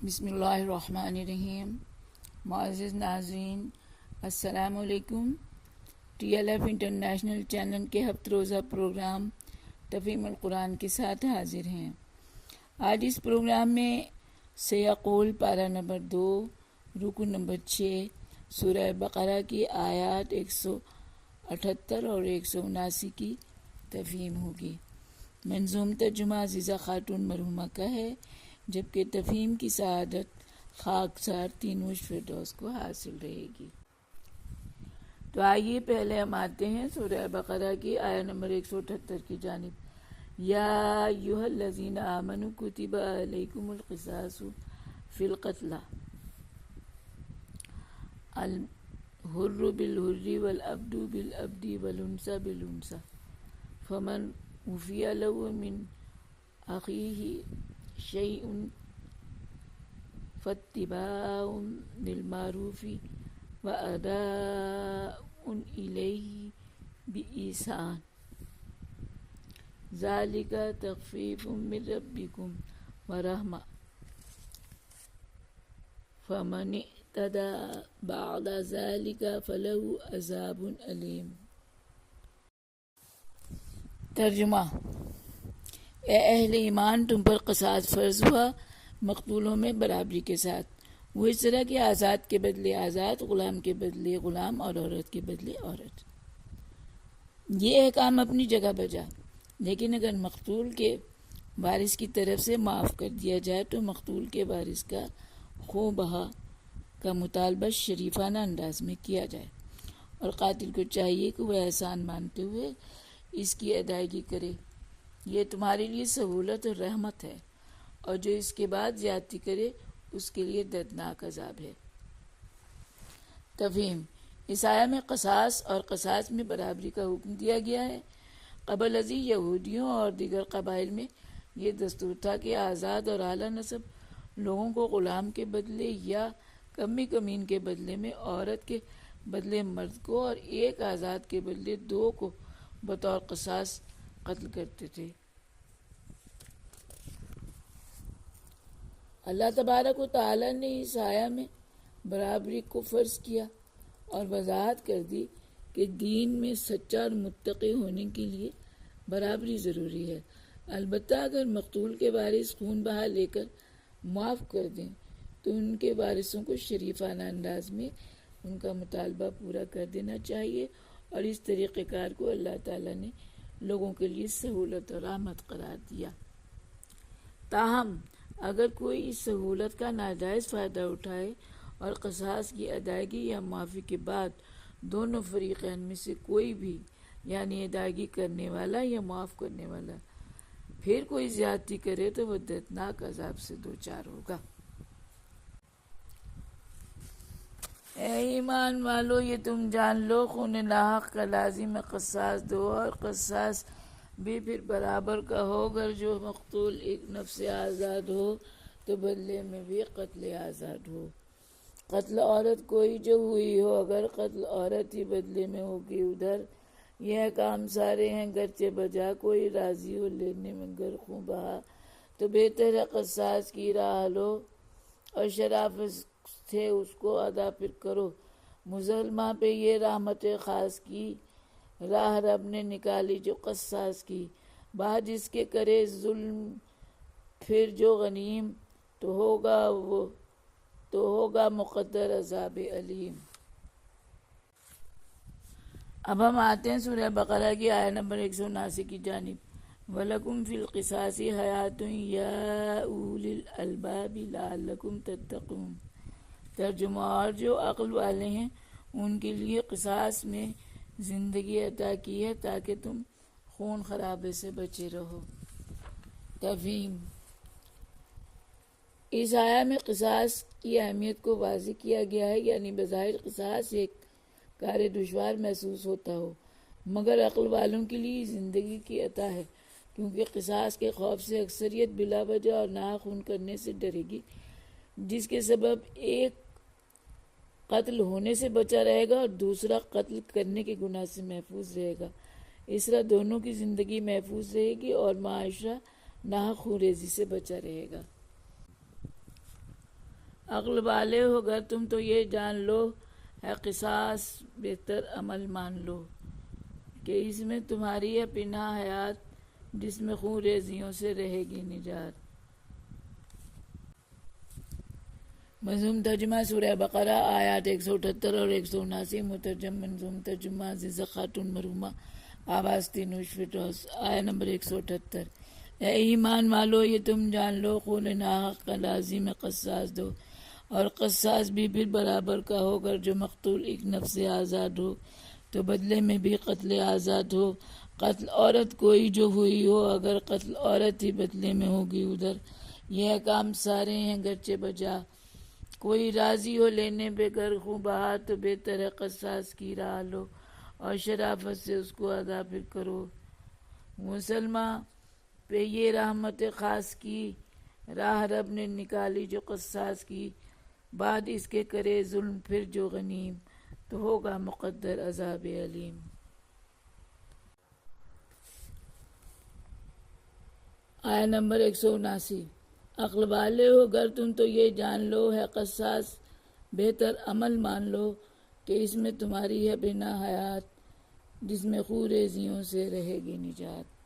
بسم اللہ الرحمن الرحیم۔ معزز ناظرین، السلام علیکم۔ T L F international channel کے ہفتہ روزہ پروگرام تفہیم القرآن کے ساتھ حاضر ہیں۔ آج اس پروگرام میں سیقول پارہ نمبر 2 رکن نمبر 6 سورہ بقرہ کی آیات 178 اور 179 کی تفہیم ہوگی۔ منظوم ترجمہ عزیزہ خاتون مرحومہ کا ہے، جبکہ تفہیم کی سعادت خاکسار تینوش فردوس کو حاصل رہے گی۔ تو آئیے پہلے ہم آتے ہیں سورہ بقرہ کی آیت نمبر 178 کی جانب۔ یا ایھا الذین آمنوا کتب علیکم القصاص فی القتلی، الحر بالحر والعبد بالعبد والانثى بالانثى، فمن عفی له من اخیہ شیء فاتباع بالمعروف واداء الیہ بإحسان، ذلک تخفیف من ربکم ورحمہ، فمن اعتدی بعد ذلک فلہ عذاب علیم۔ ترجمہ: اے اہل ایمان، تم پر قصاص فرض ہوا مقتولوں میں برابری کے ساتھ، وہ اس طرح کہ آزاد کے بدلے آزاد، غلام کے بدلے غلام اور عورت کے بدلے عورت۔ یہ احکام اپنی جگہ بجا، لیکن اگر مقتول کے وارث کی طرف سے معاف کر دیا جائے تو مقتول کے وارث کا خوں بہا کا مطالبہ شریفانہ انداز میں کیا جائے، اور قاتل کو چاہیے کہ وہ احسان مانتے ہوئے اس کی ادائیگی کرے۔ یہ تمہارے لیے سہولت اور رحمت ہے، اور جو اس کے بعد زیادتی کرے اس کے لیے دردناک عذاب ہے۔ تفہیم: اس آیت میں قصاص اور قصاص میں برابری کا حکم دیا گیا ہے۔ قبل ازیں یہودیوں اور دیگر قبائل میں یہ دستور تھا کہ آزاد اور اعلیٰ نسب لوگوں کو غلام کے بدلے یا کمی کمین کے بدلے میں عورت کے بدلے مرد کو اور ایک آزاد کے بدلے دو کو بطور قصاص قتل کرتے تھے۔ اللہ تبارک و تعالیٰ نے اس آیت میں برابری کو فرض کیا اور وضاحت کر دی کہ دین میں سچا اور متقی ہونے کے لیے برابری ضروری ہے۔ البتہ اگر مقتول کے وارث خون بہا لے کر معاف کر دیں تو ان کے وارثوں کو شریفانہ انداز میں ان کا مطالبہ پورا کر دینا چاہیے، اور اس طریقہ کار کو اللہ تعالیٰ نے لوگوں کے لیے سہولت اور رحمت قرار دیا۔ تاہم اگر کوئی اس سہولت کا ناجائز فائدہ اٹھائے اور قصاص کی ادائیگی یا معافی کے بعد دونوں فریقین میں سے کوئی بھی، یعنی ادائیگی کرنے والا یا معاف کرنے والا، پھر کوئی زیادتی کرے تو وہ دردناک عذاب سے دوچار ہوگا۔ اے ایمان والو، یہ تم جان لو، خون ناحق کا لازم قصاص دو، اور قصاص بھی پھر برابر کا ہو۔ اگر جو مقتول ایک نفس آزاد ہو تو بدلے میں بھی قتل آزاد ہو۔ قتل عورت کوئی جو ہوئی ہو، اگر قتل عورت ہی بدلے میں ہوگی، ادھر یہ کام سارے ہیں، گرچہ بجا کوئی راضی ہو لینے میں گر خوں بہا، تو بہتر ہے قصاص کی راہ لو اور شرافت سے اس کو ادا پھر کرو۔ مسلمہ پہ یہ رحمت خاص کی راہ رب نے نکالی جو قصاص کی، بعد جس کے کرے ظلم پھر جو غنیم، تو ہوگا مقدر عذاب علیم۔ اب ہم آتے ہیں سورہ بقرہ کی آیت نمبر 179 کی جانب۔ وَلَكُمْ فِي الْقِصَاصِ حَیَاتٌ یَا أُولِي الْأَلْبَابِ لَعَلَّکُمْ تَتَّقُونَ۔ ترجمہ: اور جو عقل والے ہیں ان کے لیے قصاص میں زندگی عطا کی ہے تاکہ تم خون خرابے سے بچے رہو۔ تفہیم: اس آیت میں قصاص کی اہمیت کو واضح کیا گیا ہے، یعنی بظاہر قصاص ایک کار دشوار محسوس ہوتا ہو، مگر عقل والوں کے لیے زندگی کی عطا ہے، کیونکہ قصاص کے خوف سے اکثریت بلا وجہ اور ناحق خون کرنے سے ڈرے گی، جس کے سبب ایک قتل ہونے سے بچا رہے گا اور دوسرا قتل کرنے کے گناہ سے محفوظ رہے گا۔ اس طرح دونوں کی زندگی محفوظ رہے گی اور معاشرہ ناحق خونریزی سے بچا رہے گا۔ عقل والے ہو اگر تم تو یہ جان لو ہے قصاص بہتر عمل مان لو کہ اس میں تمہاری ہے پناہ حیات جس میں خون ریزیوں سے رہے گی نجات۔ منظوم ترجمہ سورہ بقرہ آیات 178 اور 179، مترجم منظوم ترجمہ عزیزہ خاتون مرحومہ آواز تینوش فردوس۔ آیت نمبر 178، اے ایمان والو یہ تم جان لو خون ناحق کا لازم قصاص دو، اور قصاص بھی برابر کا ہو، اگر جو مقتول ایک نفس سے آزاد ہو تو بدلے میں بھی قتل آزاد ہو۔ قتل عورت کوئی جو ہوئی ہو، اگر قتل عورت ہی بدلے میں ہوگی ادھر، یہ کام سارے ہیں گرچہ بجا، کوئی راضی ہو لینے پہ گر خوں بہا، تو بہتر ہے قصاص کی راہ لو اور شرافت سے اس کو ادا پھر کرو۔ مسلمہ پہ یہ رحمت خاص کی راہ رب نے نکالی جو قصاص کی، بعد اس کے کرے ظلم پھر جو غنیم، تو ہوگا مقدر عذاب علیم۔ آیت نمبر 179، عقل والے ہو گر تم تو یہ جان لو ہے قصاص بہتر عمل مان لو کہ اس میں تمہاری ہے بنا حیات جس میں خون ریزیوں سے رہے گی نجات۔